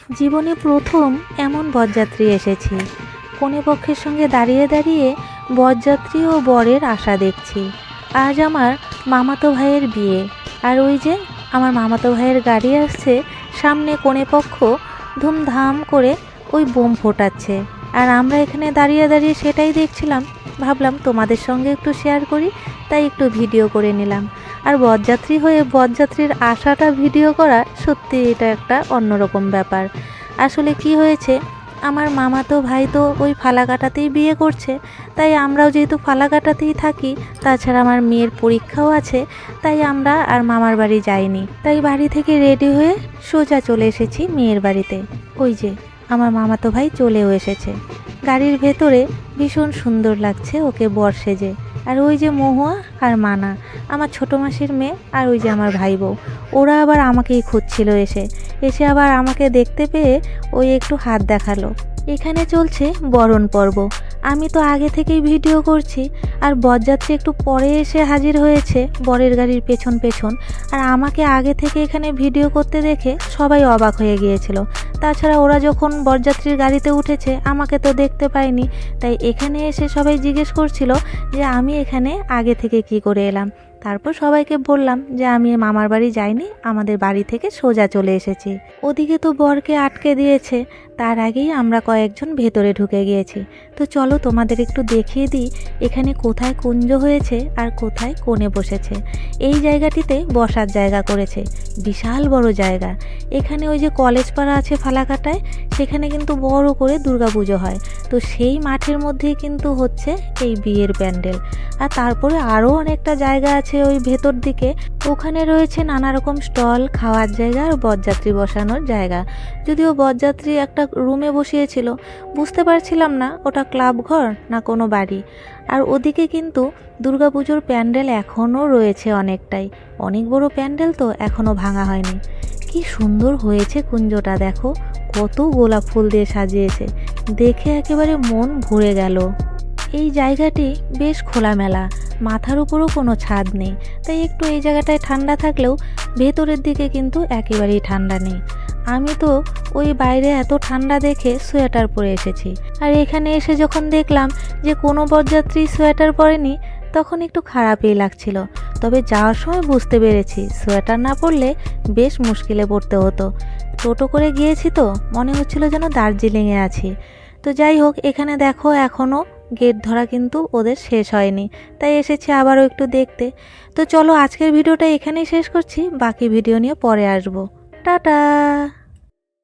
জীবনে প্রথম এমন বরযাত্রী এসেছি। কনেপক্ষের সঙ্গে দাঁড়িয়ে দাঁড়িয়ে বরযাত্রী ও বরের আশা দেখছি। আজ আমার মামাতো ভাইয়ের বিয়ে, আর ওই যে আমার মামাতো ভাইয়ের গাড়ি আসছে, সামনে কনেপক্ষ ধুমধাম করে ওই বোম ফোটাচ্ছে, আর আমরা এখানে দাঁড়িয়ে দাঁড়িয়ে সেটাই দেখছিলাম। ভাবলাম তোমাদের সঙ্গে একটু শেয়ার করি, তাই একটু ভিডিও করে নিলাম। আর বরযাত্রী হয়ে বরযাত্রীর আশাটা ভিডিও করা সত্যি এটা একটা অন্যরকম ব্যাপার। আসলে কি হয়েছে, আমার মামাতো ভাই তো ওই ফালাকাটাতেই বিয়ে করছে, তাই আমরাও যেহেতু ফালাকাটাতেই থাকি, তাছাড়া আমার মেয়ের পরীক্ষাও আছে, তাই আমরা আর মামার বাড়ি যাইনি। তাই বাড়ি থেকে রেডি হয়ে সোজা চলে এসেছি মেয়ের বাড়িতে। ওই যে আমার মামাতো ভাই চলেও এসেছে। গাড়ির ভেতরে ভীষণ সুন্দর লাগছে ওকে বর সেজে। আর ওই যে মহুয়া আর মানা, আমার ছোটো মাসির মেয়ে, আর ওই যে আমার ভাই বউ, ওরা আবার আমাকেই খুঁজছিল। এসে এসে আবার আমাকে দেখতে পেয়ে ওই একটু হাত দেখালো। এখানে চলছে বরণ পর্ব। আমি তো আগে থেকেই ভিডিও করছি, আর বরযাত্রী একটু পরে এসে হাজির হয়েছে বরের গাড়ির পেছন পেছন। আর আমাকে আগে থেকে এখানে ভিডিও করতে দেখে সবাই অবাক হয়ে গিয়েছিল। তাছাড়া ওরা যখন বরযাত্রীর গাড়িতে উঠেছে আমাকে তো দেখতে পায়নি, তাই এখানে এসে সবাই জিজ্ঞেস করছিল যে আমি এখানে আগে থেকে কি করে এলাম। তারপর সবাইকে বললাম যে আমি মামার বাড়ি যাইনি, আমাদের বাড়ি থেকে সোজা চলে এসেছি। ওদিকে তো বরকে আটকে দিয়েছে, তার আগেই আমরা কয়েকজন ভেতরে ঢুকে গিয়েছি। তো চলো তোমাদের একটু দেখিয়ে দিই এখানে কোথায় কুঞ্জ হয়েছে আর কোথায় কোণে বসেছে। এই জায়গাটিতে বসার জায়গা করেছে, বিশাল বড় জায়গা। এখানে ওই যে কলেজ পাড়া আছে ফালাকাটায়, সেখানে কিন্তু বড় করে দুর্গাপুজো হয়। তো সেই মাঠের মধ্যেই কিন্তু হচ্ছে এই বিয়ের প্যান্ডেল। আর তারপরে আরও অনেকটা জায়গা আছে ওই ভেতর দিকে, ওখানে রয়েছে নানা রকম স্টল, খাওয়ার জায়গা আর বরযাত্রী বসানোর জায়গা। যদিও বরযাত্রী একটা রুমে বসিয়েছিল, বুঝতে পারছিলাম না ওটা ক্লাব ঘর না কোনো বাড়ি। আর ওদিকে কিন্তু দুর্গাপুজোর প্যান্ডেল এখনও রয়েছে অনেকটাই, অনেক বড় প্যান্ডেল তো এখনও ভাঙা হয়নি। কি সুন্দর হয়েছে কুঞ্জটা, দেখো কত গোলাপ ফুল দিয়ে সাজিয়েছে, দেখে একেবারে মন ভরে গেল। এই জায়গাটি বেশ খোলামেলা, মাথার উপরও কোনো ছাদ নেই, তাই একটু এই জায়গাটায় ঠান্ডা থাকলেও ভেতরের দিকে কিন্তু একেবারেই ঠান্ডা নেই। আমি তো ওই বাইরে এত ঠান্ডা দেখে সোয়েটার পরে এসেছি, আর এখানে এসে যখন দেখলাম যে কোনো বরযাত্রী সোয়েটার পরেনি, তখন একটু খারাপই লাগছিল। তবে যাওয়ার সময় বুঝতে পেরেছি সোয়েটার না পরলে বেশ মুশকিলে পড়তে হতো। টোটো করে গিয়েছি তো মনে হচ্ছিল যেন দার্জিলিংয়ে আছি। তো যাই হোক, এখানে দেখো এখনও গেট ধরা কিন্তু ওদের শেষ হয়নি, তাই এসেছি আবারও একটু দেখতে। তো চলো আজকের ভিডিওটা এখানেই শেষ করছি, বাকি ভিডিও নিয়ে পরে আসবো। টাটা।